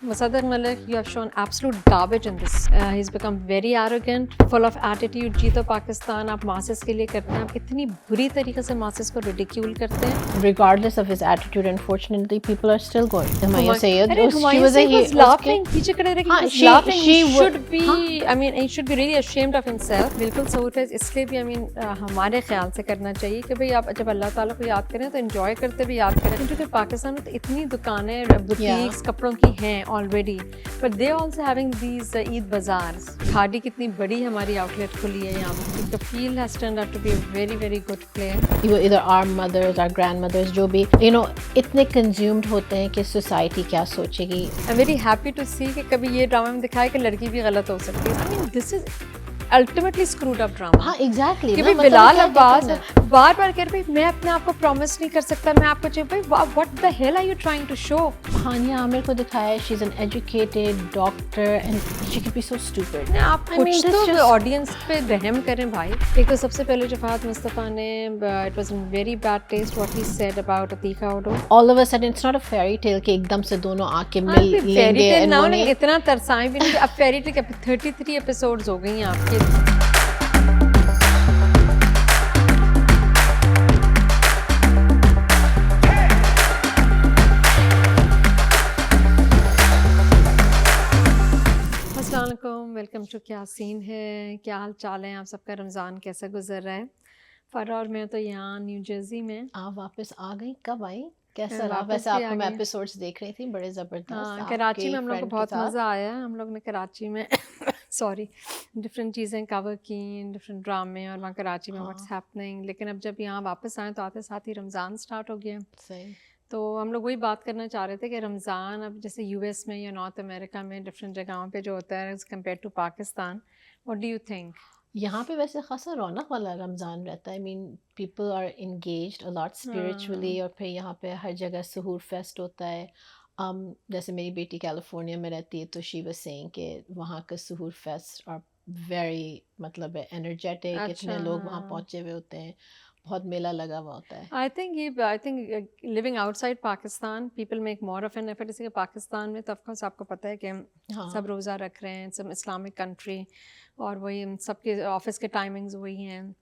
Musaddiq Malik, you have shown absolute garbage in this. He's become very arrogant, full of attitude. जीतो पाकिस्तान आप masses के लिए करते हैं, आप इतनी बुरी तरीके से मासेस को रिडिक्यूल करते हैं. Regardless of his attitude, unfortunately, people are still going. Humayun Sayyid, अरे Humayun Sayyid was laughing. पीछे खड़े रह के was laughing. He should be, I mean, he should be really ashamed of himself. बिल्कुल सहूर फैज़ इसलिए भी, I mean, हमारे ख्याल से करना चाहिए कि भाई आप जब अल्लाह ताला को याद करें तो enjoy करते भी याद करें. क्योंकि पाकिस्तान में तो इतनी दुकानें, बुटीक्स, कपड़ों की हैं already, but they also having these Eid bazaars. खाड़ी कितनी बड़ी हमारी आउटलेट खुली है यहाँ पे. The field has turned out to be a very very good place. Either our mothers, our grandmothers, जो भी इतने consumed होते हैं कि society क्या सोचेगी. I'm very happy to see कि कभी ये ड्रामा में दिखाया कि लड़की भी गलत हो सकती है. I mean this is ultimately screwed up drama. हाँ exactly. कि भाई बिलाल अब्बास बार-बार कह रहे भाई मैं अपने आप को प्रॉमिस नहीं कर सकता, मैं आपको चाहिए भाई what the hell are you trying to show? हानिया आमिर को दिखाया she's an educated doctor and she could be so stupid. आप कुछ तो ऑडियंस पे रहम करें भाई. एक तो सबसे पहले जफात मुस्तफ़ा ने it was in very bad taste what he said about Atika Odo. All of a sudden it's not a fairy tale कि एकदम से दोनों आके मिल लेंगे. उन्होंने इतना तरसाएं भी नहीं. अब फेरी टेल 33 एपिसोड्स हो गई हैं आपके. वेलकम टू क्या सीन है. क्या हाल चाल है आप सबका? रमज़ान कैसा गुजर रहा है? फ़रा और मैं तो यहाँ न्यू जर्सी में. आप वापस आ गई? कब आई? कैसा रहा? वैसे आपको मैं एपिसोड्स देख रही थी, बड़े ज़बरदस्त. हाँ, कराची में हम लोग को बहुत मज़ा आया. हम लोग ने कराची में सॉरी डिफरेंट चीज़ें कवर की, डिफरेंट ड्रामे, और वहाँ कराची में व्हाट्स हैपनिंग. लेकिन अब जब यहाँ वापस आए तो आते साथ ही रमज़ान स्टार्ट हो गया. सही. तो हम लोग वही बात करना चाह रहे थे कि रमज़ान अब जैसे यूएस में या नॉर्थ अमेरिका में डिफरेंट जगहों पे जो होता है as compared to Pakistan, what do you think? यहाँ पे वैसे खासा रौनक वाला रमज़ान रहता है. I mean people are engaged a lot spiritually. और फिर यहाँ पे हर जगह सहूर फेस्ट होता है. जैसे मेरी बेटी कैलिफोर्निया में रहती है तो शी वाज सेइंग कि वहाँ का सहूर फेस्ट और वेरी मतलब एनर्जेटिक. इतने लोग वहाँ पहुँचे हुए होते हैं, बहुत मेला लगा हुआ होता है. I think living outside Pakistan people make more of an effort. जैसे कि पाकिस्तान में तो ऑफकोर्स आपको पता है कि सब रोज़ा रख रहे हैं, सब इस्लामिक कंट्री, और वही सबके ऑफिस के टाइमिंग्स वही हैं.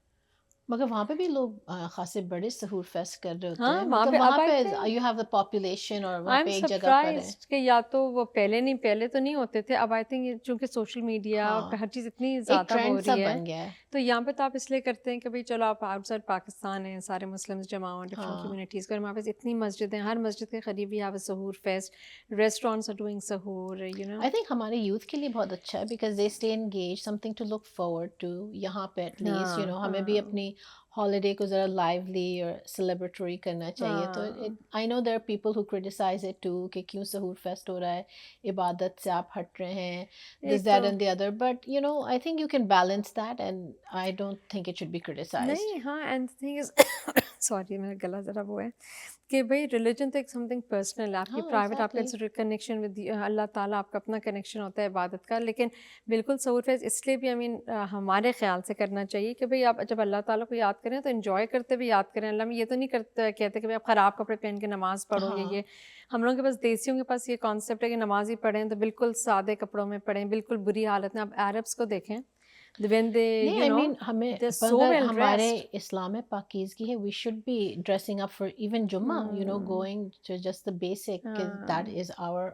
मगर वहाँ पे भी लोग खासे बड़े सहूर फेस्ट कर रहे होते हाँ, हैं. वहाँ पे यू हैव द पॉपुलेशन और वहाँ पे एक जगह पर है कि या तो वो पहले तो नहीं होते थे. अब आई थिंक चूंकि सोशल मीडिया हर चीज़ इतनी ज़्यादा हो रही है तो यहाँ पे तो आप इसलिए करते हैं कि भाई चलो आप आउटसाइड पाकिस्तान हैं, सारे मुस्लिम्स जमा हुए डिफरेंट कम्युनिटीज़ का. वहाँ पे इतनी मस्जिदें, हर मस्जिद के करीब ही हैव अ सहूर फेस्ट. रेस्टोरेंट्स आर डूइंग सहूर. आई थिंक हमारे यूथ के लिए बहुत अच्छा है because they stay engage, something to look forward to. यहाँ पे एटलीस्ट हमें भी अपनी हॉलीडे को ज़रा लाइवली और सेलिब्रेटरी करना चाहिए. तो I know there are people who criticise it too कि क्यों सहूर फेस्ट हो रहा है, इबादत से आप हट रहे हैं, this that and the other. But I think you can balance that and I don't think it should be criticised. नहीं, हाँ, एंड थिंग इज सॉरी मेरा गला ज़रा वो है कि भाई रिलीजन तो एक समथिंग पर्सनल है, आपकी प्राइवेट, आपका कनेक्शन विद अल्लाह ताला, आपका अपना कनेक्शन होता है इबादत का. लेकिन बिल्कुल सहूर फेस्ट इसलिए भी हमारे ख्याल से करना चाहिए कि भाई आप जब अल्लाह ताला को याद करें तो एंजॉय करते भी याद करें. अल्लाह में ये तो नहीं कहते कि भाई आप ख़राब कपड़े पहन के नमाज़ पढ़ो. ये हम लोगों के पास, देसियों के पास ये कॉन्सेप्ट है कि नमाज ही पढ़ें तो बिल्कुल सादे कपड़ों में पढ़ें, बिल्कुल बुरी हालत में. आप अरब्स को देखें when they हमें so well हमारे इस्लाम में पाकीज़गी है. we should be dressing up for even जुम्मा, going to just the basic, that is our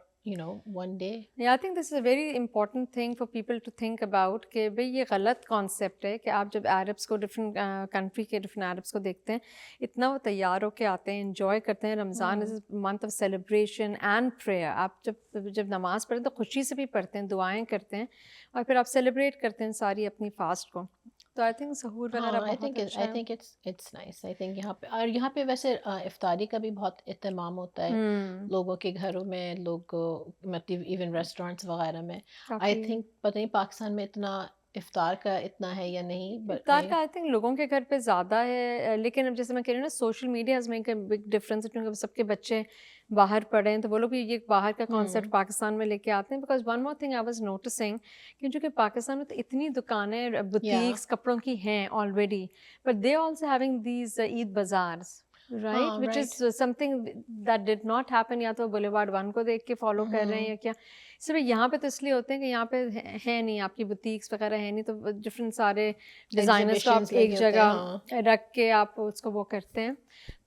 one day. Yeah, I think this is a very important thing for people to think about कि भाई ये गलत concept है कि आप जब Arabs को डिफरेंट कंट्री के डिफरेंट अरब्स को देखते हैं, इतना वो तैयार होके आते हैं, एंजॉय करते हैं. Ramzan is month of celebration and prayer. आप जब नमाज़ पढ़ें तो खुशी से भी पढ़ते हैं, दुआएं करते हैं, और फिर आप सेलिब्रेट करते हैं सारी अपनी फास्ट को. तो आई थिंक सहूर वगैरह बहुत अच्छा है. आई think it's nice. I think यहाँ पे वैसे इफ्तारी का भी बहुत इत्तेमाम होता है लोगों के घरों में, लोग मतलब इवन रेस्टोरेंट्स वगैरह में. आई थिंक पता नहीं पाकिस्तान में इतना इफ्तार का इतना है या नहीं. इफ्तार का आई थिंक लोगों के घर पे ज़्यादा है. लेकिन अब जैसे मैं कह रही हूँ ना, social media has make a big difference. क्योंकि सबके बच्चे बाहर पढ़े हैं तो वो लोग भी ये बाहर का कॉन्सेप्ट पाकिस्तान में लेके आते हैं. Because one more thing I was noticing कि जो कि पाकिस्तान में तो इतनी दुकानें, बुटीक्स, कपड़ों की हैं already, but they also having these Eid bazaars. Right, which is something that did not happen. या तो बुलेवार्ड 1 को देख के फॉलो कर रहे हैं या क्या। सिर्फ यहाँ पे तो इसलिए होते हैं कि यहाँ पे है नहीं, आपकी बुटीक्स वगैरह है नहीं, तो डिफरेंट सारे डिज़ाइनर्स को आप एक जगह रख के आप उसको वो करते हैं।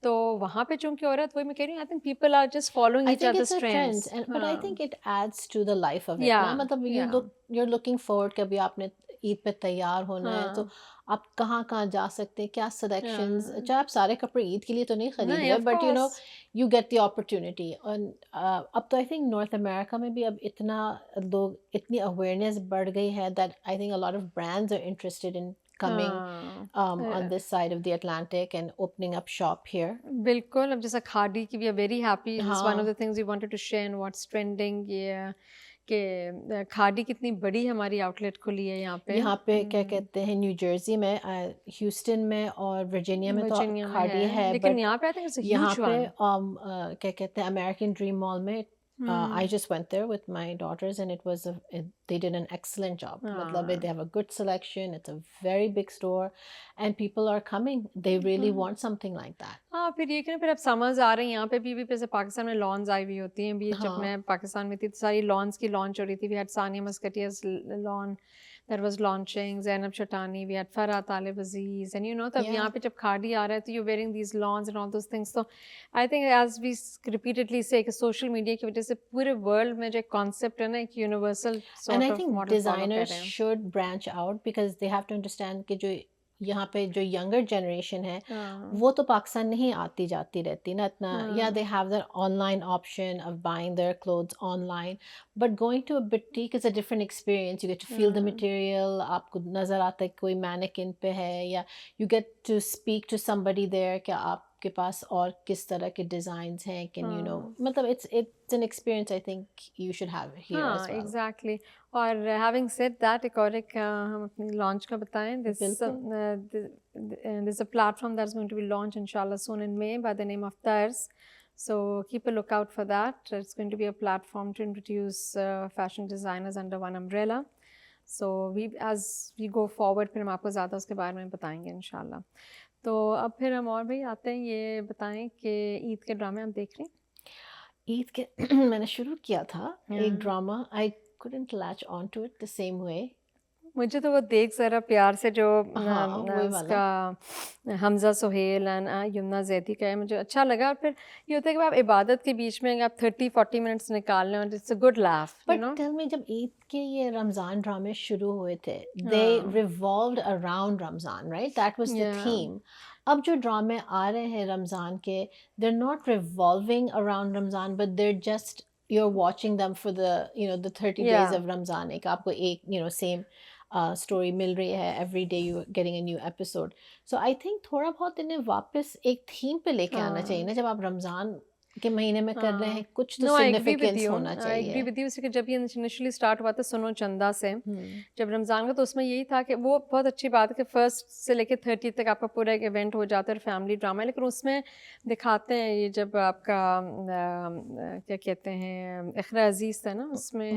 तो वहाँ पे चूंकि हो रहा है, तो वही मैं कह रही हूँ, I think people are just following each others trends, but I think it adds to the life of it ना, मतलब you're looking forward कि अभी आपने ईद पे तैयार होना है, तो आप कहाँ कहाँ जा सकते हैं, क्या सिलेक्शंस, चाहे आप सारे कपड़े ईद के लिए तो नहीं खरीद रहे, but you know you get the opportunity. और अब तो आई थिंक नॉर्थ अमेरिका में भी अब इतना लोग, इतनी अवेयरनेस बढ़ गई है that I think a lot of brands are interested in coming on this side of the Atlantic and opening up shop here. बिल्कुल, अब जैसा खादी की, we are very happy, this is one of the things we wanted to share and what's trending, ये कि खादी कितनी बड़ी हमारी outlet खुली है यहाँ पे क्या कहते हैं, न्यू जर्सी में, ह्यूस्टन में और वर्जीनिया में तो खादी है, लेकिन यहाँ पे I think it's a huge one. क्या कहते हैं, अमेरिकन ड्रीम मॉल में I just went there with my daughters and they did an excellent job. मतलब they have a good selection, it's a very big store and people are coming, they really want something like that. हाँ, फिर ये कि फिर अब summers आ रहे हैं यहाँ पे भी जैसे पाकिस्तान में लॉन्स आई हुई होती हैं भी। जब मैं पाकिस्तान में थी तो सारी लॉन्स की लॉन्च हो रही थी। We had Sania Maskatiya's lawn that was launching, Zainab Shatani, we had Farah Talib Aziz, and you know, तब यहाँ पे जब खादी आ रहा है तो you're wearing these lawns and all those things. So I think as we repeatedly say कि social media की वजह से पूरे world में जो एक concept है ना, एक universal sort and of I think model designers should branch out because they have to understand कि जो यहाँ पे जो यंगर जनरेशन है वो तो पाकिस्तान नहीं आती जाती रहती ना इतना, या they have their online option of buying their clothes online, but going to a boutique is a different experience. You get to feel the material, आपको नज़र आता है कोई मैनेकिन पे है, या you get to speak to somebody there कि आपके पास और किस तरह के डिज़ाइंस हैं, कैन यू नो, मतलब it's an experience I think you should have here as well. Exactly. और having said that, एक और एक हम अपनी launch का बताएं। There's a platform that's going to be launched inshallah soon in May by the name of Tars. So keep a lookout for that. It's going to be a platform to introduce fashion designers under one umbrella. So as we go forward, फिर हम आपको ज़्यादा उसके बारे में बताएंगे इंशाल्लाह। तो अब फिर हम और भी आते हैं, ये बताएं कि ईद के ड्रामे आप देख रहे हैं? ईद के मैंने शुरू किया था एक drama, I couldn't latch on to it the same way. मुझे तो वो देख ज़रा प्यार से जो उसका हमज़ा सुहेल एंड यमुना जैदी का है, मुझे अच्छा लगा। और फिर ये होता है कि आप इबादत के बीच में आप 30-40 मिनट्स निकाल लें और it's a good laugh. But tell me, जब ईद के ये रमज़ान ड्रामे शुरू हुए थे, they revolved around Ramzan, right? That was the theme. अब जो ड्रामे आ रहे हैं रमज़ान के, they are not revolving around Ramzan, but they are just, you're watching them for the, you know, the 30 days of Ramzan. एक आपको एक, you know, same story मिल रही है, every day you getting a new episode. So I think थोड़ा बहुत इन्हें वापस एक थीम पे लेके आना चाहिए ना, जब आप रमज़ान के महीने में कर रहे हैं, कुछ तो सिग्निफिकेंस होना चाहिए। I agree with you. इसलिए जब ये इनिशियली स्टार्ट हुआ था सुनो चंदा से, जब रमज़ान का, तो उसमें यही था कि वो बहुत अच्छी बात है कि 1 से लेकर 30 तक आपका पूरा एक इवेंट हो जाता है, फैमिली ड्रामा है। लेकिन उसमें दिखाते हैं ये जब आपका क्या कहते हैं, इखरा अजीज़ था ना उसमें,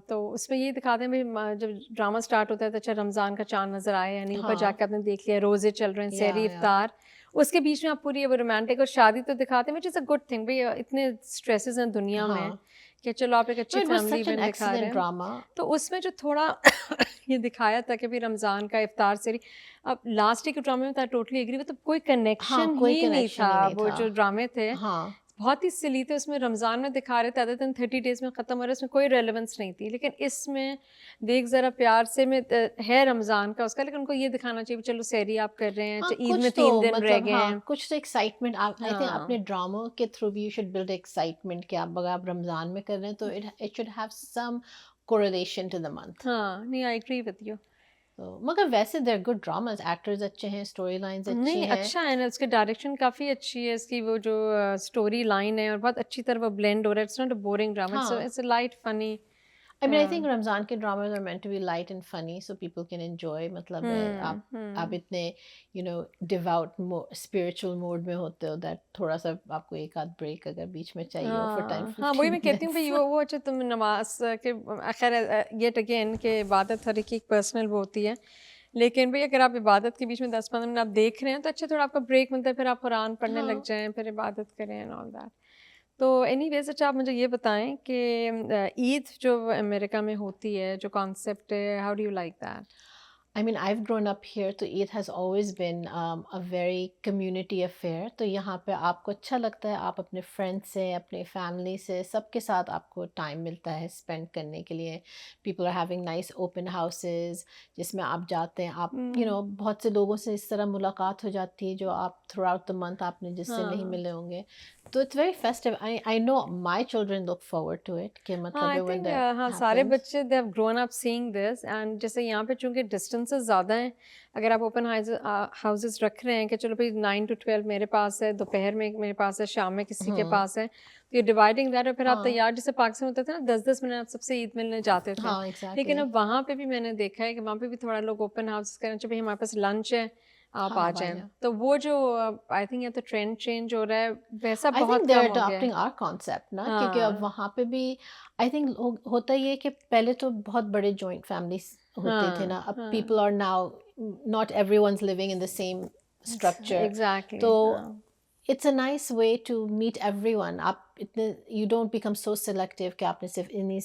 तो उसमें यही दिखाते हैं भाई जब ड्रामा स्टार्ट होता है तो अच्छा रमज़ान का चाँद नज़र आया, यानी ऊपर जाके आपने देख लिया रोज़े चल रहे हैं, सहरी इफ्तार, उसके बीच में आप पूरी वो रोमांटिक और शादी तो दिखाते हैं, which is a good thing. भाई इतने स्ट्रेसेस हैं दुनिया में कि चलो आप एक अच्छी फैमिली इवेंट दिखा रहे हैं। तो उसमें जो थोड़ा ये दिखाया था कि भाई रमज़ान का इफ्तार से, अब लास्ट के ड्रामे में था, टोटली एग्री, मतलब कोई कनेक्शन ही नहीं था। वो जो ड्रामे थे बहुत ही सिली थे। उसमें रमज़ान में दिखा रहे थे अदर देन 30 डेज़ में ख़त्म हो रहा है, उसमें कोई रेलेवेंस नहीं थी। लेकिन इसमें देख ज़रा प्यार से में है रमज़ान का उसका, लेकिन उनको ये दिखाना चाहिए चलो सहरी आप कर रहे हैं, ईद में 3 दिन रह गए हैं, कुछ तो एक्साइटमेंट। आई थिंक अपने ड्रामों के थ्रू भी यू शुड बिल्ड एक्साइटमेंट कि आप अगर आप रमज़ान में कर रहे हैं तो it should have some correlation to the month. नहीं, आई एग्री विद यू। मगर वैसे देयर गुड ड्रामास, एक्टर्स अच्छे हैं, स्टोरी लाइंस अच्छी हैं। नहीं, अच्छा है ना, उसकी डायरेक्शन काफ़ी अच्छी है, इसकी वो जो स्टोरी लाइन है और बहुत अच्छी तरह वो ब्लेंड हो रहा है। It's not a boring drama, it's a light funny. I mean, I think Ramzan के dramas are meant to be light and funny so people can enjoy. मतलब आप इतने you know devout spiritual mode में होते हो that थोड़ा सा आपको एक आध break अगर बीच में चाहिए हो for time 15 वही मैं कहती हूँ भाई वो अच्छा तुम नमाज के खैर yet again के इबादत हर एक पर्सनल वो होती है, लेकिन भाई अगर आप इबादत के बीच में 10-15 मिनट आप देख रहे हैं तो अच्छा थोड़ा आपका ब्रेक मिलता है, फिर आप कुरान पढ़ने लग हाँ जाएं, फिर इबादत करें एंड ऑल दैट। तो एनीवेज अच्छा आप मुझे ये बताएं कि ईद जो अमेरिका में होती है, जो कॉन्सेप्ट है, how do you like that? I mean, I've grown up here, तो Eid has always been a very community affair. तो यहाँ पे आपको अच्छा लगता है, आप अपने फ्रेंड्स से, अपने फैमिली से, सबके साथ आपको टाइम मिलता है स्पेंड करने के लिए. People are having nice open houses, जिसमें आप जाते हैं, आप बहुत से लोगों से इस तरह मुलाकात हो जाती है जो आप throughout the month आपने जिससे नहीं हाँ मिले होंगे. तो it's very festive. I know my children look forward to it, कि हाँ, मतलब आई when थिंक that हाँ सारे happens. बच्चे they have grown up seeing this, and जैसे यहाँ पे चूंकि डिस्टेंसेस ज़्यादा हैं, अगर आप ओपन हाउसेस रख रहे हैं कि चलो भाई 9 to 12 मेरे पास है, दोपहर में मेरे पास है, शाम में किसी के हम्म. पास है, तो ये डिवाइडिंग दैट, और फिर आप हाँ तैयार, जैसे पाकिस्तान होता था ना 10-10 मिनट आप सबसे ईद मिलने जाते थे, हाँ लेकिन exactly. अब वहाँ पे भी मैंने देखा है कि वहाँ पे भी थोड़ा लोग ओपन हाउसेस करें, चलो भाई हमारे पास लंच है, आप हाँ आ आप आ जाएं, जाओ. तो वो जो आई थिंक या तो ट्रेंड चेंज हो रहा है, वैसा आई थिंक बहुत दे आर कम हो गया है। अडॉप्टिंग आवर कॉन्सेप्ट ना, क्योंकि अब हाँ वहाँ पे भी आई थिंक होता ये है कि पहले तो बहुत बड़े जॉइंट फैमिलीज होते थे ना, हाँ अब हाँ, people are now not everyone's living in the same structure. Exactly तो हाँ it's a nice way to meet everyone. आप इतने you don't become so selective कि आपने सिर्फ इन्हीं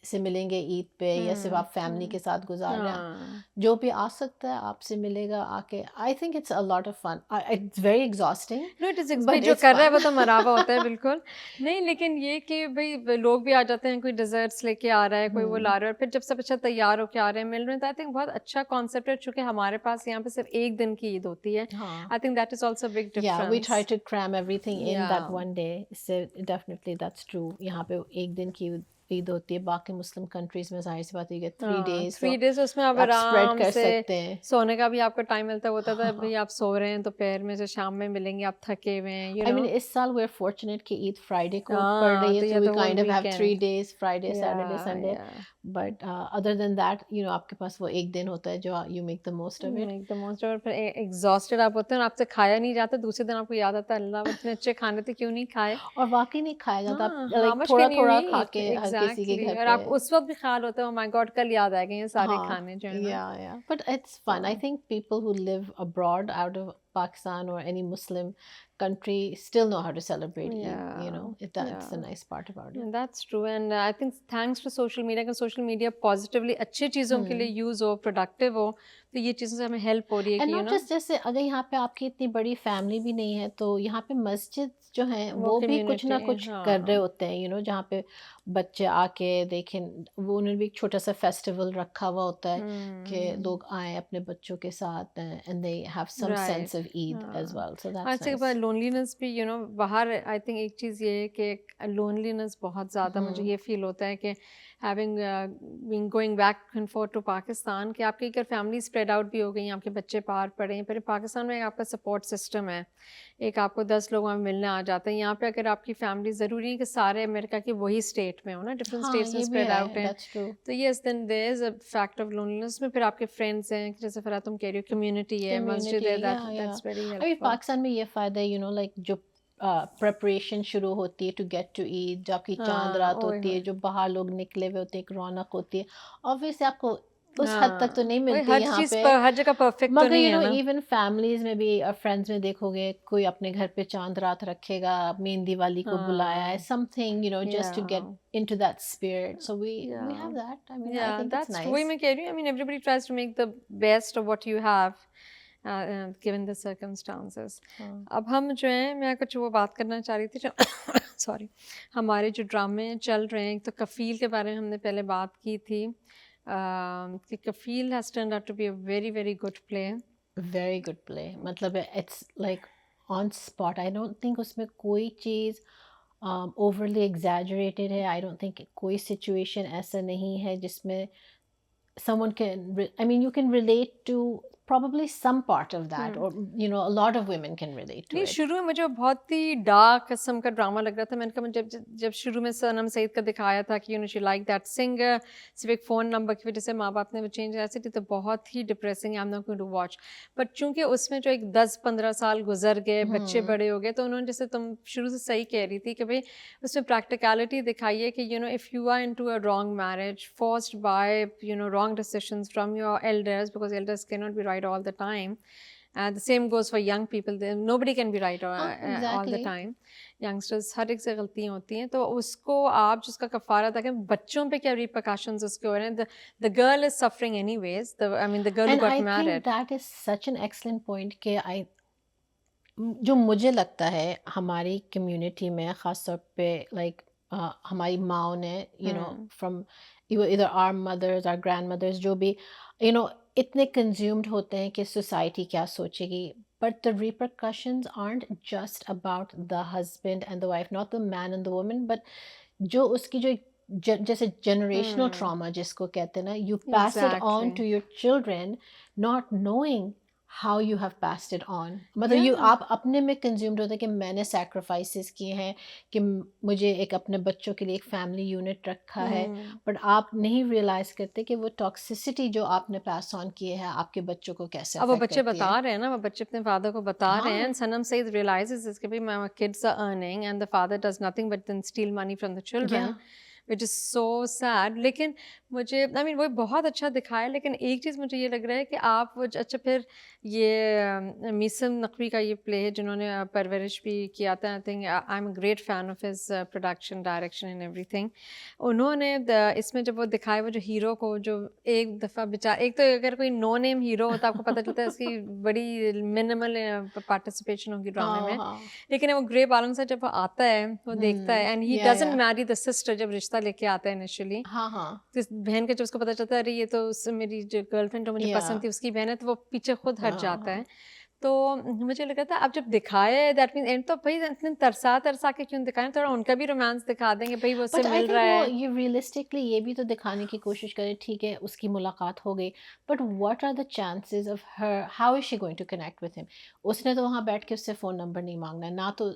से मिलेंगे ईद पे, या सिर्फ आप फैमिली हम्म, के साथ गुजार रहे हैं. हाँ जो भी आ सकता है आपसे मिलेगा आके. I think it's a lot of fun. It's very exhausting no it is भाई बट जो इट्स कर रहा है फन. वो तो मरा हुआ होता है बिल्कुल। नहीं लेकिन ये कि भाई लोग भी आ जाते हैं, कोई डिजर्ट्स लेके आ रहा है, कोई वो ला रहा है, और फिर जब सब अच्छा तैयार होके आ रहे हैं, मिल रहे हैं, तो आई थिंक बहुत अच्छा कॉन्सेप्ट है, चूंकि हमारे पास यहाँ पे सिर्फ एक दिन की ईद होती है। हाँ. I think that is also big Yeah, we try difference. to cram everything in या that one day. So definitely that's true. यहाँ पे एक दिन की ईद होती है. बाकी मुस्लिम कंट्रीज में जाहिर सी बात है you get 3 days, तो 3 डेज उसमें आप आप स्प्रेड आराम कर से सकते हैं. सोने का भी आपको टाइम मिलता है, होता था हाँ. भाई आप सो रहे हैं दोपहर में से शाम में मिलेंगे, आप थके हुए हैं, I mean, इस साल we're fortunate कि ईद फ्राइडे को पड़ रही हाँ है, तो so या we तो whole kind of have 3 weekend. days, Friday, या Saturday, Sunday. या But other than that, आपके पास वो एक दिन होता है जो you make the most of it. Make the most of, फिर एग्जॉस्टेड आप होते हैं और आपसे खाया नहीं जाता, दूसरे दिन आपको याद आता है अल्लाह वो इतने अच्छे खाने थे, क्यों नहीं खाए। और वाकई नहीं खाया जाता. आप हाँ हाउ like मच थोड़ा कैन यू थोड़ा खा ईट, के हर किसी के एग्जैक्टली, घर और पे. आप उस वक्त भी ख्याल होता है ओ माय गॉड कल याद आएंगे ये सारे हाँ, खाने जो है ना। yeah, yeah. But it's fun. I तो think people who live abroad out of Pakistan or any Muslim country still know how to celebrate Eid. या That's the या nice part about it. That's true, and I think thanks to social media, अगर social media positively अच्छी चीज़ों के लिए Hmm. Use हो, productive हो, तो ये चीज़ों से हमें हेल्प हो रही है एंड कि नॉट जस्ट, जैसे अगर यहाँ पे आपकी इतनी बड़ी फैमिली भी नहीं है, तो यहाँ पे मस्जिद जो हैं वो वो भी कुछ कम्युनिटी। ना कुछ कर रहे हाँ होते हैं, जहाँ पे बच्चे आके देखें. वो उन्होंने भी एक छोटा सा फेस्टिवल रखा हुआ होता है कि लोग आए अपने बच्चों के साथ, and they have some right sense of Eid as हाँ, वेल, सो दैट्स आज के बाद नाइस. लोनलीनेस भी बाहर आई थिंक एक चीज़ ये है कि लोनलीनेस बहुत ज़्यादा मुझे हम्म. ये फील होता है कि having being going back and forth to Pakistan, कि आपकी अगर फैमिली स्प्रेड आउट भी हो गई, आपके बच्चे बाहर पढ़े हैं, फिर पाकिस्तान में आपका सपोर्ट सिस्टम है, एक आपको 10 लोग वहाँ मिलने आ जाते हैं। यहाँ पे अगर आपकी फैमिली ज़रूरी है कि सारे अमेरिका की वही स्टेट में हो ना, डिफरेंट हाँ, स्टेट्स में ये भी स्प्रेड आउट है, हैं, दैट्स ट्रू. तो yes then there is a fact of loneliness में। फिर आपके फ्रेंड्स हैं, जैसे फिर तुम कह रही हो कम्युनिटी है, मस्जिद कम्युनिटी, है, या दैट्स वेरी अभी हेल्पफुल। पाकिस्तान में ये फ़ायदा है, लाइक जो प्रिपरेशन शुरू होती है टू गेट टू ईद, जो आपकी चांद हाँ रात ओए होती है, होए, जो बाहर लोग निकले हुए होते हैं, एक रौनक होती है. ऑब्वियसली आपको उस हद तक तो हाँ नहीं वही, मिलती हर यहाँ चीज़ पे, पर हर जगह परफेक्ट तो मगर नहीं है ना। इवन फैमिलीज में भी, फ्रेंड्स में देखोगे, कोई अपने घर पे चांद रात रखेगा, मेहंदी वाली को बुलाया है, हाँ समथिंग, या just to get into that spirit. So we या have that. I mean, I या think it's दैट्स वही nice. मैं कह रही हूँ, I mean everybody tries to make the best of what you have given the circumstances. हाँ. अब हम जो है, मैं कुछ वो बात करना चाह रही थी जो सॉरी, हमारे जो ड्रामे चल रहे हैं, एक तो कफ़ील के बारे में हमने पहले बात की थी, कि Kafeel has turned out to be a very very good play. Very good play. मतलब it's like on spot. I don't think उसमें कोई चीज़ overly exaggerated है. I don't think कोई situation ऐसा नहीं है जिसमें someone can I mean you can relate to probably some part of that, or a lot of women can relate to नहीं, it. शुरू में मुझे बहुत ही डार्क किस्म का ड्रामा लग रहा था। मैंने कहा जब जब जब शुरू में सनम सईद का दिखाया था कि शी लाइक दैट सिंगर, सिर्फ एक फ़ोन नंबर की वजह से माँ बाप ने वो चेंज ऐसे थी, तो बहुत ही depressing, I am not going to watch. But चूंकि उसमें जो एक 10-15 साल गुजर गए, बच्चे बड़े हो गए, तो उन्होंने, जैसे तुम शुरू से सही कह रही थी कि भाई उसमें प्रैक्टिकलिटी दिखाई है कि if you are into a wrong marriage, forced by wrong decisions from your elders, because elders can not be right all the time. The same goes for young people. Nobody can be right all the Exactly. time. Youngsters हर एक से गलतियाँ होती हैं, तो उसको आप जिसका कफ़ारा था कि बच्चों पे क्या repercussions उसके हो रहे हैं. The girl is suffering anyways. The girl who And got I married. think that is such an excellent point कि जो मुझे लगता है हमारी कम्युनिटी में ख़ास तौर पे लाइक हमारी माओ ने फ्रॉम इधर our mothers our grandmothers जो भी इतने कंज्यूम्ड होते हैं कि सोसाइटी क्या सोचेगी, but the repercussions aren't just about the husband and the wife, not the man and the woman, but जो उसकी जो जैसे जनरेशनल ट्रॉमा जिसको कहते हैं ना, you pass it on to your children not knowing how you have passed it on. मतलब आप अपने में कंज्यूम्ड होते हैं कि मैंने सैक्रिफाइसेस किए हैं, कि मुझे एक अपने बच्चों के लिए एक फैमिली यूनिट रखा है, बट आप नहीं रियलाइज करते कि वो टॉक्सिसिटी जो आपने पास ऑन किए हैं आपके बच्चों को कैसे अब वो बच्चे बता रहे हैं ना, वो बच्चे अपने फादर को बता रहे हैं. सनम सईद realizes कि भाई my kids are earning and the father does nothing but then steal money from the children. Which is so sad. लेकिन मुझे वो बहुत अच्छा दिखाया, लेकिन एक चीज़ मुझे ये लग रहा है कि आप वो अच्छा, फिर ये मीसम नकवी का ये प्ले है जिन्होंने परवरिश भी किया था. I think I am a great fan of his production, direction and everything. उन्होंने इसमें जब वो दिखाया, वो जो हीरो को जो एक दफ़ा बेचारा, एक तो अगर कोई नो नेम हीरो होता आपको पता चलता है इसकी बड़ी मिनिमल पार्टिसिपेशन होगी ड्रामे में, लेकिन वो ग्रे बालों से जब वो आता है, वो देखता है and he doesn't marry the sister. जब रिश्ता लेके आता है इनिशियली, तो बहन का जब उसको पता चलता है अरे ये तो मेरी जो गर्लफ्रेंड जो मुझे पसंद थी उसकी बहन है, तो वो पीछे खुद हट जाता है. तो मुझे लगा था अब जब दिखाया है दैट मीन एंड, तो भाई इतने तरसा के क्यों दिखाएं, थोड़ा उनका भी रोमांस दिखा देंगे, भाई वो उससे मिल रहा है. ये रियलिस्टिकली ये भी तो दिखाने की कोशिश करें, ठीक है उसकी मुलाकात हो गई, but what are the chances of her, how is she going to connect with him. उसने तो वहाँ बैठ के उससे फ़ोन नंबर नहीं मांगना है ना, तो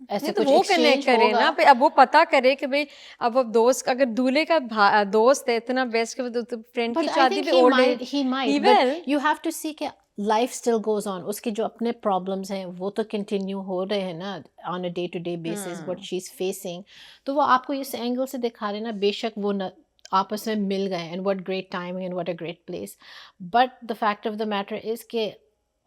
ऐसे तो कुछ वो कनेक्ट करे ना, अब वो पता करे कि भाई अब वो दोस्त, अगर दूल्हे का दोस्त है इतना बेस्ट के, तो फ्रेंड की शादी पे ओल्ड एज ही might, but you have to see कि लाइफ स्टिल गोज ऑन. उसके जो अपने प्रॉब्लम्स हैं वो तो कंटिन्यू हो रहे हैं ना on a day to day basis, what she is facing. तो वो आपको इस एंगल से दिखा रहे हैं ना, बेशक वो न आपस में मिल गए and what great timing and what a great place, but the fact of the matter is के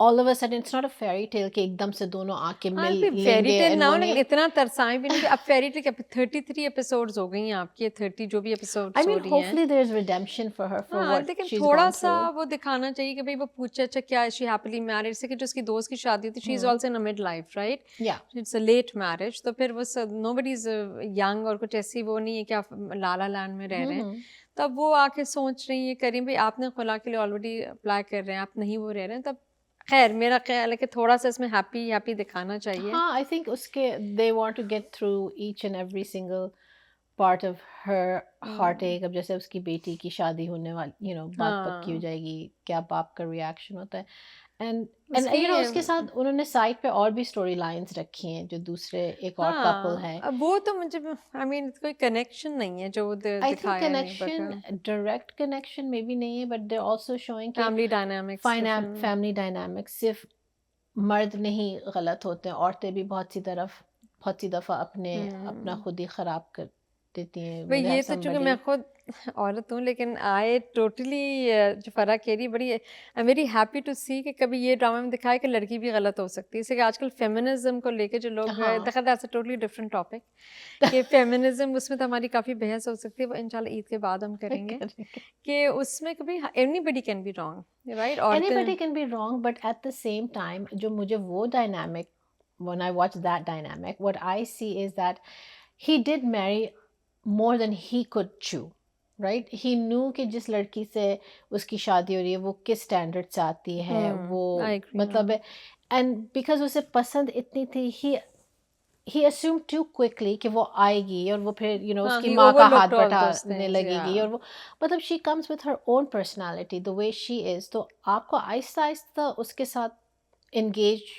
all of a sudden it's not a fairy tale कि एकदम से दोनों आके मिल लेंगे. फेरी टेल ना हो, लेकिन इतना तरसाएं भी नहीं कि अब फेरी टेल 33 एपिसोड्स हो गई हैं आपकी, 30 जो भी एपिसोड्स हो रही हैं. Hopefully there is redemption for her for what लेकिन she's थोड़ा gone सा through. वो दिखाना चाहिए कि भाई वो पूछे अच्छा क्या शी हैप्पीली मैरिड से, कि जो उसकी दोस्त की शादी थी, she is also in a mid life, right? It's a late marriage, तो फिर वो नोबडी इज यंग और कुछ ऐसी वो नहीं है कि आप लाला लैंड में रह रहे हैं. तब वो आके सोच रही है, करीम भाई आपने खुला के लिए ऑलरेडी अप्लाई कर रहे हैं, आप नहीं वो रह रहे हैं, तब खैर मेरा ख्याल है कि थोड़ा सा इसमें हैप्पी दिखाना चाहिए. हाँ, आई थिंक उसके they want to get through each and every single part of her heartache. अब जैसे उसकी बेटी की शादी होने वाली, बात पक्की हो जाएगी, क्या बाप का रिएक्शन होता है, एंड उसके साथ उन्होंने साइड पे और भी स्टोरी लाइंस रखी हैं जो दूसरे एक और कपल है. अब वो तो मुझे कोई कनेक्शन नहीं है जो दिखाया है. Connection, direct connection may be नहीं है, but they also showing family dynamics. Family dynamics. सिर्फ मर्द नहीं गलत होते हैं, औरतें भी बहुत सी दफ़ा अपना खुद ही ख़राब कर देती हैं. भाई ये तो चूँकि मैं खुद औरत हूँ, लेकिन आई टोटली जो फ़र्क कह रही बड़ी, I am very happy to see कि कभी ये ड्रामा में दिखाया कि लड़की भी गलत हो सकती है. इससे कि आजकल फेमिनिज्म को लेके जो लोग देखा, that's a totally different topic कि फेमिनिज्म, उसमें तो हमारी काफ़ी बहस हो सकती है, वो इंशाल्लाह ईद के बाद हम करेंगे कि उसमें कभी anybody can be wrong, right? Anybody can be wrong, but at the same time जो मुझे वो dynamic, when I watch that dynamic, what I see is that he did marry more than he could chew, right? He knew कि जिस लड़की से उसकी शादी हो रही है वो किस स्टैंडर्ड से आती है, वो मतलब है, and because उसे पसंद इतनी थी, he assumed too quickly कि वो आएगी और वो फिर उसकी he माँ का हाथ overlooked all those Batane things, लगेगी yeah. और वो मतलब she comes with her own personality the way she is, तो आपको आहिस्ता आहिस्ता उसके साथ engage.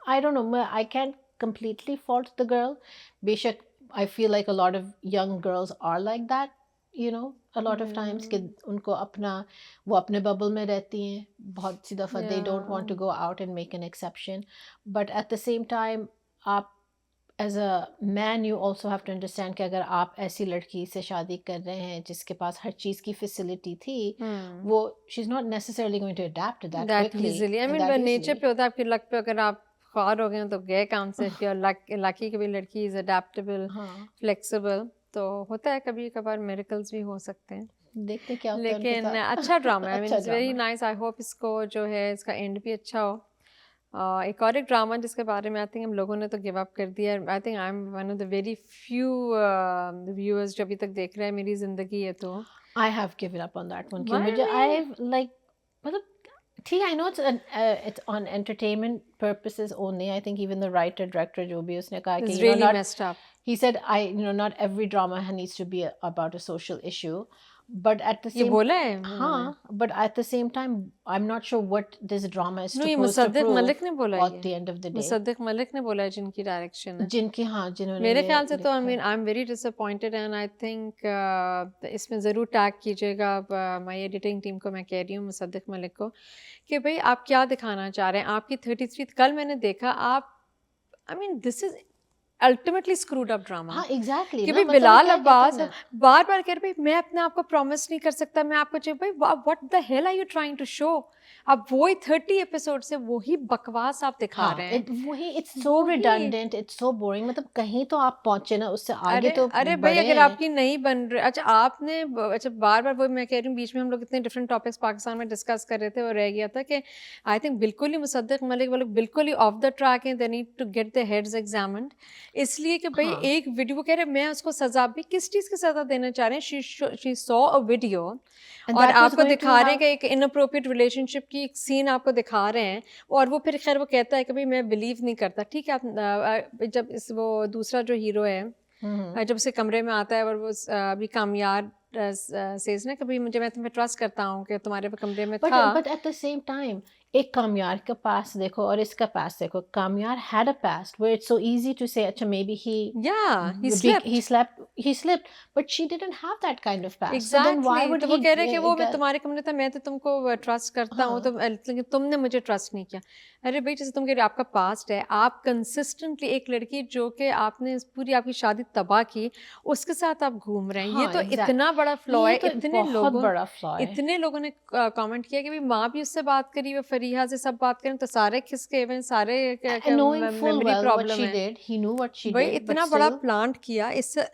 I don't know, I can't completely fault the girl. बेशक I feel like a lot of young girls are like that, a lot of times कि उनको वो अपने bubble में रहती हैं बहुत सी दफ़ा they don't want to go out and make an exception, but at the same time आप as a man you also have to understand कि अगर आप ऐसी लड़की से शादी कर रहे हैं जिसके पास हर चीज़ की facility थी, वो she's not necessarily going to adapt to that that quickly easily. I and mean that nature easily. पे होता है, आपकी लक पे अगर आप ख्वार हो गए हो तो गए काम से, if you're lucky कभी लड़की is adaptable, हाँ flexible, तो होता है कभी कभार miracles भी हो सकते हैं. देखते क्या होता है उनके लेकिन साथ. अच्छा ड्रामा है, आई मीन अच्छा इट्स वेरी ड्रामा है. नाइस. आई होप इसको जो है इसका एंड भी अच्छा हो. एक और एक ड्रामा जिसके बारे में आई थिंक हम लोगों ने तो गिव अप कर दिया है. I think I am one of the very few viewers जो अभी तक देख रहे हैं मेरी जिंदगी है तो. I have given up on that one कि Why मुझे me? I've like मतलब ठीक I know it's on entertainment purposes only. I think even the writer director जो भी उसने कहा कि It's you know really not messed up. he said not every drama needs to be about a social issue, but at the ये same बोला है उन्होंने? हाँ but at the same time I'm not sure what this drama is नो, ये supposed to Musaddiq prove Malik ने बोला at ये. the end of the day. Mossadegh Malik ने बोला है जिनकी डायरेक्शन है. जिनकी जिन्होंने मेरे ये ख्याल से तो आई लिखा मीन है. आई am very disappointed and I think इसमें ज़रूर टैग कीजिएगा माय एडिटिंग टीम को. मैं कह रही हूँ मुसद्दिक मलिक को कि भाई आप क्या दिखाना चाह रहे हैं. आपकी 33 कल मैंने देखा आप, I mean this is ultimately screwed up drama. हाँ एग्जैक्टली कि ना भाई मतलब बिलाल क्या कहते हैं अब्बास ना बार बार कह रहे भाई मैं अपने आप को प्रॉमिस नहीं कर सकता, मैं आपको चाहिए. भाई what the hell are you trying to show? अब वही 30 एपिसोड से वही बकवास आप दिखा रहे हैं. वही इट्स सो वही. रिडंडेंट इट्स सो बोरिंग मतलब कहीं तो आप पहुंचे ना उससे आगे अरे तो अरे भाई बढ़े. अगर आपकी नहीं बन रही, अच्छा आपने अच्छा बार बार वो मैं कह रही हूँ बीच में हम लोग इतने डिफरेंट टॉपिक्स पाकिस्तान में डिस्कस कर रहे थे और रह गया था कि आई थिंक बिल्कुल ही मुसद्दिक मलिक वो लोग बिल्कुल ही ऑफ द ट्रैक हैं. They need to get the heads examined. इसलिए कि भाई हाँ एक वीडियो वो कह रहे मैं उसको सजा भी किस चीज़ की सजा देना चाह रहे हैं. She saw a video and और that was आपको going to दिखा रहे हैं have कि एक इनअप्रोप्रिएट रिलेशनशिप की एक सीन आपको दिखा रहे हैं और वो फिर खैर वो कहता है कि भाई मैं बिलीव नहीं करता. ठीक है आप जब इस वो दूसरा जो हीरो है जब उसे कमरे में आता है और वो अभी कामयाब सेज ना कभी मुझे मैं तुम्हें ट्रस्ट करता हूँ कि तुम्हारे कमरे में था. but at the same time एक कामयार का पास देखो और इसका पास देखो. कामयार had a past where it's so easy to say अच्छा maybe yeah he slipped but she didn't have that kind of past so then why exactly. would तो वो he कह रहे हैं कि वो मैं तुम्हारे कमरे था मैं तो तुमको ट्रस्ट करता हूँ तो लेकिन तुमने मुझे ट्रस्ट नहीं किया. अरे भाई जैसे तुम कह रहे हो आपका पास्ट है, आप कंसिस्टेंटली एक लड़की जो कि आपने पूरी आपकी शादी तबाह की उसके साथ आप घूम रहे हैं. ये तो इतना बड़ा फ्लॉ है. इतने लोगों ने कमेंट किया कि भाई माँ भी उससे बात करी, वो फरीहा से सब बात करें तो सारे खिसके हुए सारे मेमोरी प्रॉब्लम है. he knew what she भाई did इतना but बड़ा still प्लांट किया इससे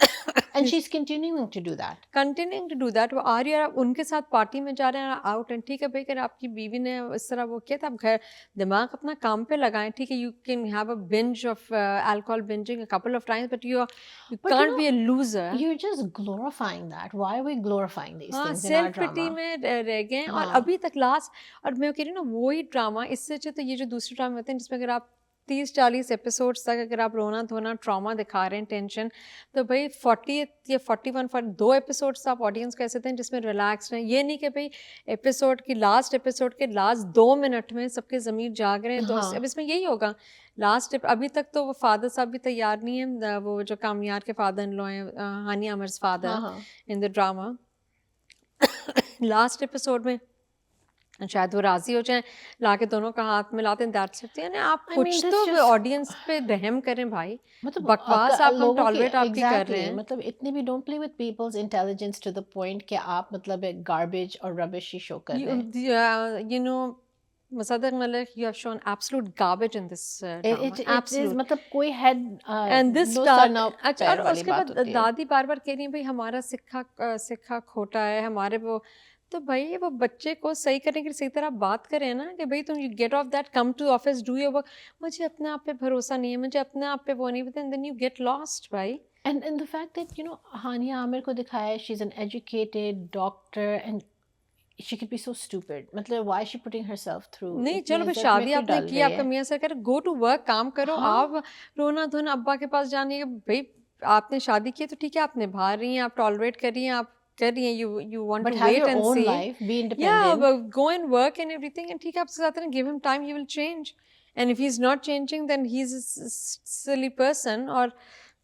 and she's continuing to do that. Continuing to do that. वो आ रही है आप उनके साथ पार्टी में जा रहे हैं आउट एंड ठीक है भाई अगर आपकी बीवी ने इस तरह वो किया तो आप घर दिमाग अपना काम पे लगाएं. ठीक है you can have a binge of alcohol bingeing a couple of times but you can't be a loser. You're just glorifying that. Why are we glorifying these हाँ things in our self pity drama? में रह गए हैं. और हाँ. अभी तक last और मैं कह रही हूँ ना वही ड्रामा इससे अच्छे तो ये जो दूसरे ड्रामे होते हैं जिसमें अगर आप 30-40 एपिसोड्स तक अगर आप रोना धोना ट्रॉमा दिखा रहे हैं टेंशन, तो भाई 40 या 41 फॉर 2 एपिसोड्स आप ऑडियंस को ऐसे दें जिसमें रिलैक्स रहें. ये नहीं कि भाई एपिसोड के लास्ट 2 मिनट में सबके ज़मीर जाग रहे हैं. तो अब इसमें यही होगा लास्ट अभी तक तो वो फादर साहब भी तैयार नहीं है, वो जो कामयार के फादर इन लॉ हैं Hania Aamir's father in the drama. Last episode में शायद वो राजी हो जाएं लाके दोनों का हाथ मिलाते हैं. That's it. यानी आप कुछ तो ऑडियंस पे रहम करें भाई. मतलब बकवास आप हम टॉलरेट आपकी कर रहे हैं. मतलब इतने भी don't play with people's intelligence to the point कि आप मतलब एक गार्बेज और रबिश ही शो कर रहे हैं. You know Mossadegh Malik you have shown absolute garbage in this drama. Absolute. मतलब कोई head and this no start sir no अच्छा और उसके बाद दादी बार बार कह रही है भाई हमारा सिक्का खोटा है हमारे वो. तो भाई वो बच्चे को सही करने के लिए सही तरह बात करें ना कि भाई तुम you get off that come to office do your work. मुझे अपने आप पे भरोसा नहीं है, मुझे अपने आप पे वो नहीं पता. देन यू गेट लॉस्ट भाई. and the fact that हानिया आमिर को दिखाया है she is an educated doctor and she could be so stupid. मतलब why is she putting herself through नहीं इतनी चलो भाई इज्जत में शादी क्यों आपने डाल की, रही आपका है? मियाँ से कह रहे गो टू वर्क, काम करो, हाँ आप रोना धोना अब्बा के पास जाने का भाई, आपने शादी की है तो ठीक है, आप निभा रही हैं, आप टॉलरेट कर रही हैं, आप कर रही हैं, you want but to have wait your and own see, life, be या independent. Go and work and everything, and ठीक है, आपसे साथ give him time, he will change, and if he is not changing then he is silly person. और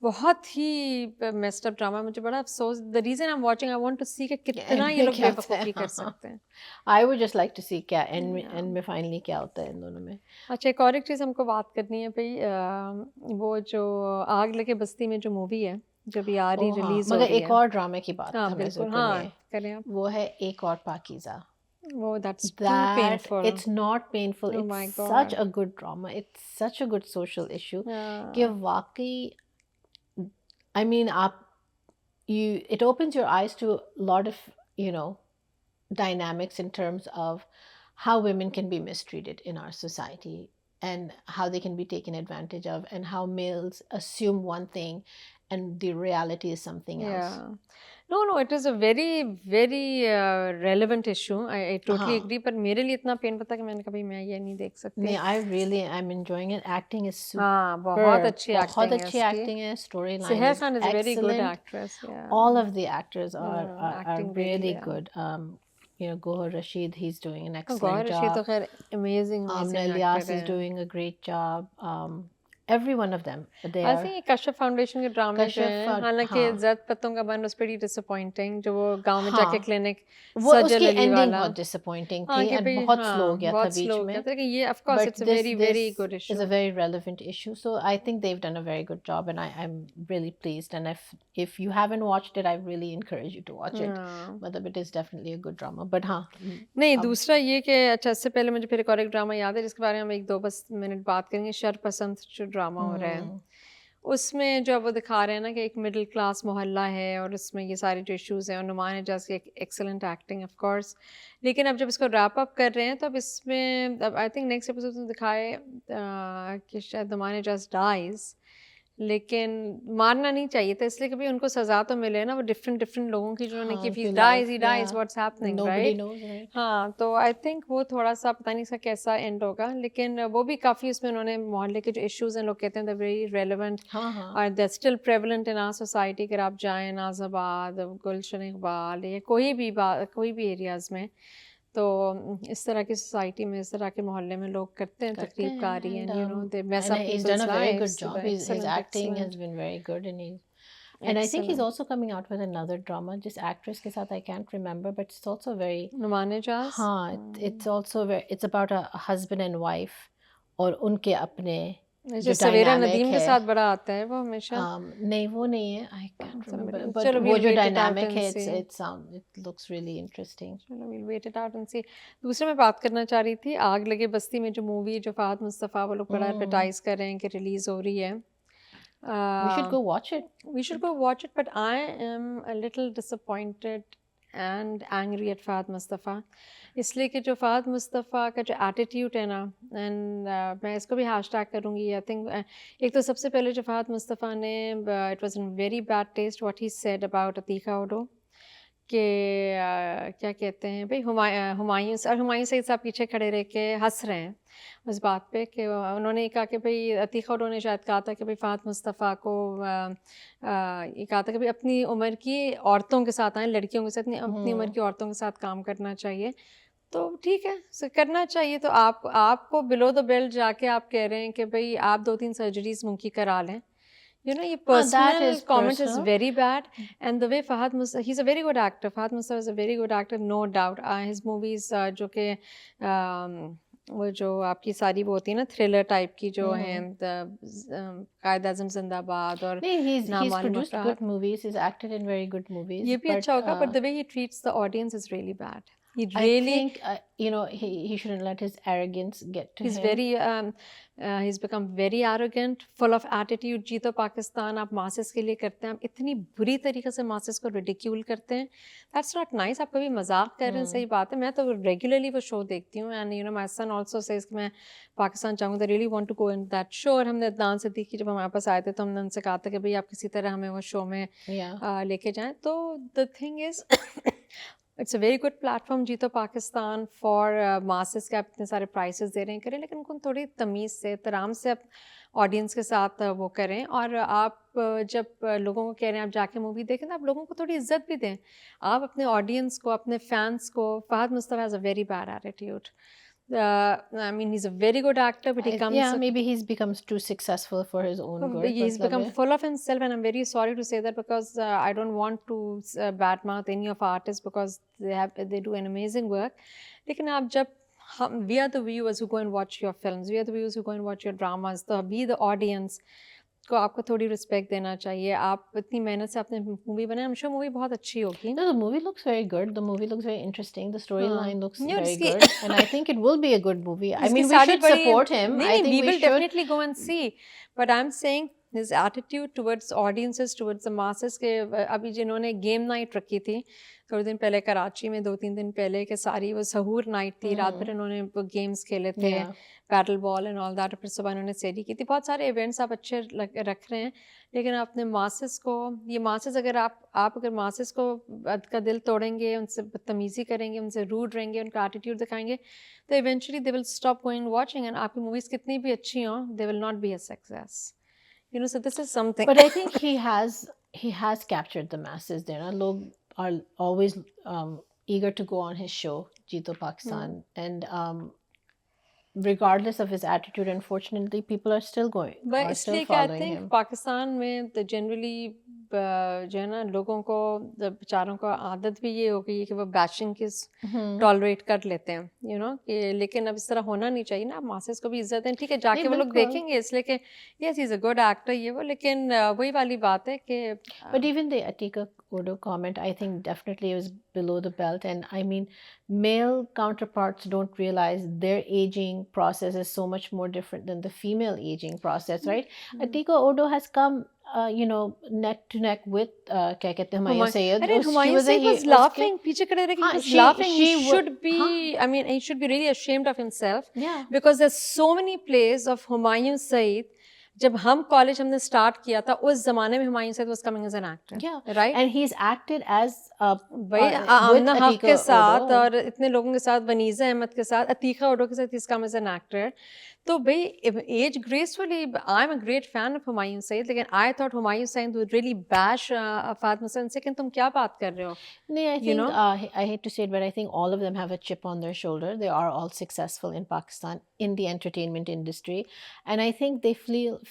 बहुत ही messed up drama, मुझे बड़ा अफसोस, the reason I am watching, I want to see कि कितना एंड ये में लोग क्या होता है? बेवकूफ़ी कर हाँ सकते हैं। I would just like to see क्या Yeah. एंड में फाइनली क्या होता है इन दोनों में। अच्छा, एक और एक चीज़ हमको बात करनी है भाई, वो जो आग लगे बस्ती में जो मूवी है, जो भी आ रही ओह हाँ, रिलीज हो मगर रही एक है, और ड्रामे की बात हाँ हमें बिल्कुल, जिक्र करनी हाँ है, करें आप, वो है एक और पाकीज़ा। वो that's too That painful, it's not painful, oh it's my such god, a good drama, it's such a good social issue कि वाकई I mean आप it opens your eyes to a lot of, you know, dynamics in terms of how women can be mistreated in our society and how they can be taken advantage of and how males assume one thing and the reality is something else. yeah, no, it is a very very relevant issue, I totally हाँ agree, पर मेरे लिए इतना pen पता कि मैंने कभी, मैं ये नहीं देख सकती। नहीं I really I'm enjoying it. Acting is हाँ बहुत superb. अच्छी बहुत एक्टिंग है अच्छी इसकी, acting है. Storyline सेहर is Khan is very good excellent. Actress, या All of the actors are acting very, really good. You know, Gohar Rashid, he's doing an excellent Gohar Rasheed तो job. खैर amazing Amna amazing Ilyas actor is है। doing a great job. Every one of them, they I are. Think ये Kashyap foundation के ड्रामे जो कश्यप हैं, हालांकि हाँ जर्द पत्तों का बन वाज प्रीटी डिसअपॉइंटिंग, जो वो गांव में जाके हाँ क्लिनिक, वो सजल उसकी अली एंडिंग वाला, बहुत डिसअपॉइंटिंग हाँ थी कि एंड भाई बहुत स्लो हो हाँ गया था बहुत स्लो बीच हो गया में था, लेकिन ये of course but it's a this very this very good is issue. a very relevant issue, so I think they've done a very good job and I'm really pleased, and if you haven't watched it I really encourage you to watch it. मतलब it is definitely a good drama, but हाँ नहीं, अब दूसरा ये कि अच्छा, इससे पहले मुझे फिर एक और एक ड्रामा याद है जिसके बारे में हम एक दो बस मिनट बात करेंगे, शरपसंद जो ड्रामा हो रहा है, उसमें जो अब वो दिखा रहे हैं ना कि एक मिडिल क्लास मोहल्ला है और उसमें ये सारे जो इश्यूज़ हैं, और नुमान एजाज की एक एक्सेलेंट एक्टिंग ऑफ कोर्स, लेकिन अब जब इसको रैप अप कर रहे हैं तो अब इसमें अब आई थिंक नेक्स्ट एपिसोड में दिखाए कि शायद नुमान एजाज डाइज, लेकिन मारना नहीं चाहिए था, इसलिए कभी उनको सज़ा तो मिले ना, वो डिफरेंट डिफरेंट लोगों की जिन्होंने हाँ कि उनकी ही life dies yeah what's happening, nobody right? knows right. हाँ, तो आई थिंक वो थोड़ा-सा पता नहीं इसका कैसा एंड होगा, लेकिन वो भी काफ़ी उसमें उन्होंने मोहल्ले के जो इश्यूज़ हैं, लोग कहते हैं दे वेरी रेलेवेंट हाँ हाँ और they still prevalent in our society. अगर आप जाएँ नाज़ाबाद, गुलशन इकबाल या कोई भी एरियाज़ में, तो इस तरह की सोसाइटी में, इस तरह के मोहल्ले में लोग करते हैं करते तकरीबकारी, हैं and you know they mess and up he's done peoples a very good lives, job. His excellent acting has excellent been very good and I think he's excellent. also coming out with another drama जिस actress के साथ I can't remember but it's also very Numan Ejaz, हाँ it's also very it's about a husband and wife और उनके अपने जो जो सवेरा dynamic Nadeem के है साथ बड़ा आता है वो हमेशा, नहीं वो नहीं है I can't remember but चलो वो we'll जो wait it out dynamic and है see, it looks really interesting. चलो we'll wait it out and see। दूसरा मैं बात करना चाह रही थी, आग लगे बस्ती में जो मूवी जो फहद मुस्तफ़ा वो लोग बड़ा एडवर्टाइज कर रहे हैं कि रिलीज हो रही है, We should go watch it. we should go watch it, but I am a little disappointed and angry at Fahad Mustafa, इसलिए कि जो फहद मुस्तफ़ा का जो एटीट्यूड है ना, एंड मैं इसको भी हैशटैग करूँगी, आई थिंक एक तो सबसे पहले जो फहद मुस्तफ़ा ने, it was in very bad taste what he said about Atiqa Odho, कि क्या कहते हैं भाई, हुमायूं सईद साहब पीछे खड़े रह के हंस रहे हैं उस बात पे कि उन्होंने ये कहा कि भाई अतीक़ा उडो ने शायद कहा था कि भाई फहद मुस्तफ़ा को ये कहा था कि भाई अपनी उम्र की औरतों के साथ आए, लड़कियों के साथ नहीं, अपनी उम्र की औरतों के साथ काम करना चाहिए, तो ठीक है करना चाहिए, तो आपको बिलो द बेल्ट जाके आप कह रहे हैं कि भाई आप 2-3 सर्जरीज मुंह की करा लें, you know, ये that personal is comment is personal. very bad, and the way Fahad Mustafa, he's a very good actor, Fahad Mustafa is a very good actor, no doubt, his movies जो कि वो जो आपकी सारी वो होती है ना थ्रिलर टाइप की जो हैं, कायद आज़म जिंदाबाद और नहीं, he's नामालूम produced अफराद, good movies. He's acted in very good movies. ये भी But अच्छा होगा, but the way he treats the audience is really bad. He I really think you know he shouldn't let his arrogance get to he's him. very he's become very arrogant, full of attitude। जी तो पाकिस्तान आप masses के लिए करते हैं, आप इतनी बुरी तरीके से मासेस को रिडिक्यूल करते हैं, दैट्स नॉट नाइस। आप कभी मजाक कर रहे हैं, सही बात है, मैं तो रेगुलरली वो शो देखती हूँ, and you know my son also says कि मैं पाकिस्तान चाहूँगा, really want to go in that show. और हमने अदनान सिद्दीकी जब हमारे पास आए थे तो हमने उनसे कहा था कि भाई आप किसी तरह हमें वो शो में Yeah. लेके जाएं। तो the thing is it's a very good platform जीतो पाकिस्तान फॉर मासेस के आप इतने सारे प्राइसेस दे रहे हैं करें, लेकिन उनको थोड़ी तमीज़ से तराम से आप ऑडियंस के साथ वो करें। और आप जब लोगों को कह रहे हैं आप जाके मूवी देखें, तो आप लोगों को थोड़ी इज्जत भी दें। आप अपने ऑडियंस को, अपने फैंस को, Fahad Mustafa has a very bad attitude. I mean, he's a very good actor, but he comes. Yeah, maybe he's becomes too successful for his own good. He's मतलब become है. full of himself, and I'm very sorry to say that, because I don't want to badmouth any of artists, because they do an amazing work. लेकिन आप जब we are the viewers who go and watch your films, we are the viewers who go and watch your dramas, तो we the audience को आपको थोड़ी respect देना चाहिए। आप इतनी मेहनत से आपने मूवी बनाई, I'm sure मूवी बहुत अच्छी होगी। No, the movie looks very good. The movie looks very interesting. The हाँ, storyline looks नहीं, और very इसकी good, and I think it will be a good movie. I इसकी mean, we सारी should बड़ी support him. नहीं I नहीं, think we we will should. definitely go and see, but I'm saying his attitude towards audiences, towards the masses के अभी जिन्होंने game night रखी थी थोड़े दिन पहले कराची में, 2-3 दिन पहले, के सारी वो सहूर नाइट थी, रात भर इन्होंने गेम्स खेले थे, Yeah. Paddle ball and all that, फिर सुबह इन्होंने सेरी की थी। बहुत सारे इवेंट्स आप अच्छे रख रहे हैं, लेकिन अपने मासेस को, ये मासेस अगर आप अगर मासेस को का दिल तोड़ेंगे, उनसे बदतमीज़ी करेंगे, उनसे रूड रहेंगे, उनका एटीट्यूड दिखाएंगे, तो eventually they will stop going watching, and आपकी मूवीज़ कितनी भी अच्छी हों, they will not be a success, you know, so this is something. But I think he has captured the masses there. Na? Log are always eager to go on his show, Jeeto Pakistan, and regardless of his attitude, unfortunately, people are still But still इसलिए क्या following him. Pakistan में तो generally जो है ना, लोगों को, बेचारों को आदत भी ये हो गई है कि वो बैशिंग की टॉलरेट कर लेते हैं, यू नो, कि लेकिन अब इस तरह होना नहीं चाहिए ना, मासेस को भी इज्जत दें। ठीक है, जाके वो लोग बिल्कुल। देखेंगे इसलिए कि yes he is a good actor, ये वो, लेकिन वही वाली बात है कि But even the Atika Odo comment, I think definitely was below the belt. And I mean, male counterparts don't realize their aging process is so much more different than the female aging process, right? Atika Odo has come, neck to neck with क्या कहते हैं, Humayun Sayyid. अरे Humayun Saeed was laughing, पीछे खड़े रह के he was laughing. He should be, I mean, he should be really ashamed of himself. Yeah. Because there's so many plays of Humayun Sayyid. जब हम कॉलेज हमने स्टार्ट किया था, उस जमाने में Humayun Saeed was coming as an actor. Yeah. Right? And he's acted as भाई with आमना हक Atika के साथ Odo. और इतने लोगों के साथ, वनीज़ा अहमद के साथ, अतीका ओडो के साथ, he's come as an actor. तो भाई as gracefully, I am a great fan of Humayun Saeed, लेकिन I thought Humayun Saeed would really bash Fatima Hasan second, तुम क्या बात कर रहे हो? No, I You think know? I hate to say it, but I think all of them have a chip on their shoulder. They are all successful in Pakistan in the entertainment industry, and I think they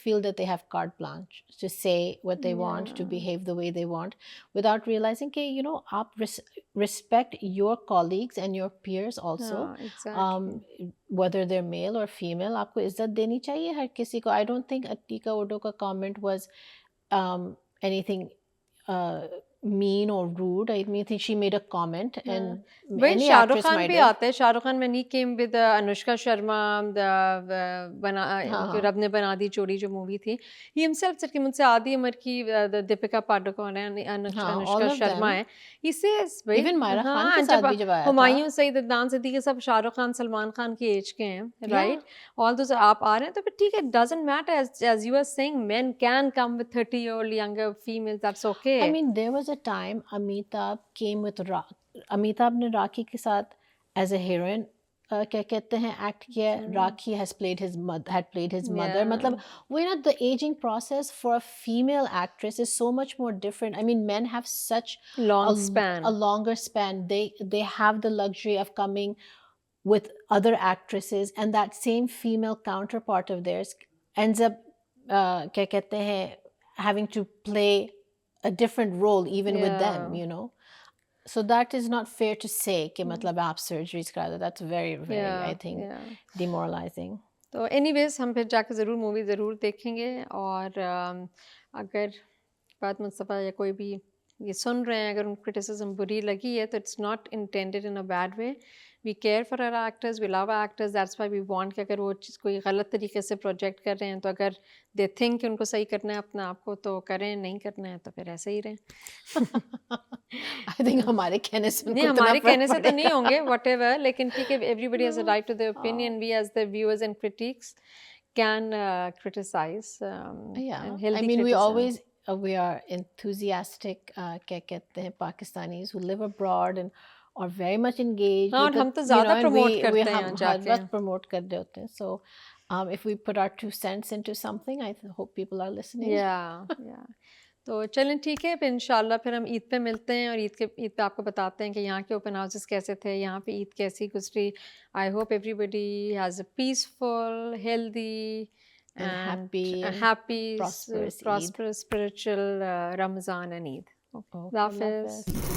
feel that they have carte blanche to say what they want, to behave the way they want, without realizing that आप respect your colleagues and your peers also. Yeah, exactly. Whether they're male or female, आपको इज्जत देनी चाहिए हर किसी को. I don't think Atika Odo का comment was anything mean or rude. I mean, I think she made a comment, and भाई any Shahrukh actress Khan might भी have. आते हैं, Shahrukh Khan when he came with Anushka Sharma, हाँ. रब ने बना दी जोड़ी जो मूवी थी, he himself said कि मुझसे आधी उम्र की दीपिका पादुकोण है, हाँ, all Anushka of Sharma them. है, he says भाई, Even Myra Khan हाँ, के साथ भी जब आया था. हुमायूं सईद, अदनान सिद्दीकी, सब शाहरुख खान, सलमान खान की एज के हैं, राइट? ऑल दोस आप आ रहे हैं, तो फिर ठीक है, doesn't matter, as you are saying, men can come with 30-year-old younger females, that's okay. I mean, there was a time Amitabh came with Amitabh ने राखी के साथ as a heroine क्या कहते हैं एक्ट किया. राखी had played his mother. मतलब वो ना, the aging process for a female actress is so much more different. I mean, men have such a longer span. They have the luxury of coming with other actresses, and that same female counterpart of theirs ends up क्या कहते हैं having to play a different role even with them. So that is not fair to say कि मतलब आप surgeries करा दो. That's very, very, I think, demoralizing. तो anyways, हम फिर जाकर ज़रूर मूवी ज़रूर देखेंगे, और अगर फातिमा मुस्तफ़ा या कोई भी ये सुन रहे हैं, अगर उनको क्रिटिसिज्म बुरी लगी है, तो it's not intended in a bad way. We care for our actors, we love our actors, that's why we want कि अगर वो चीज़ कोई गलत तरीके से प्रोजेक्ट कर रहे हैं, तो अगर दे थिंक कि उनको सही करना है अपने आप को, तो करें, नहीं करना है तो फिर ऐसे ही रहें. I think हमारे कहने से नहीं, हमारे कहने से तो नहीं होंगे, whatever, लेकिन ठीक है, everybody has a right to their opinion. We as the viewers and critics can criticize and healthy I mean, criticism. we are enthusiastic क्या कहते हैं Pakistanis who live abroad and और very much engaged हाँ, with और the, हम तो you know, ज़्यादा and promote we करते हैं हम यहाँ हर जाके। वक्त प्रमोट कर रहे होते हैं. So if we put our 2 cents into something, I hope people are listening. या तो चलें ठीक है, फिर इंशाल्लाह फिर हम ईद पे मिलते हैं और ईद पे आपको बताते हैं कि यहाँ के ओपन हाउसेस कैसे थे, यहाँ पे ईद कैसी गुजरी। I hope everybody has a peaceful, healthy And and happy and happy prosperous Eid. Prosperous spiritual Ramzan and Eid. Okay, Allah love हाफ़िज़। this.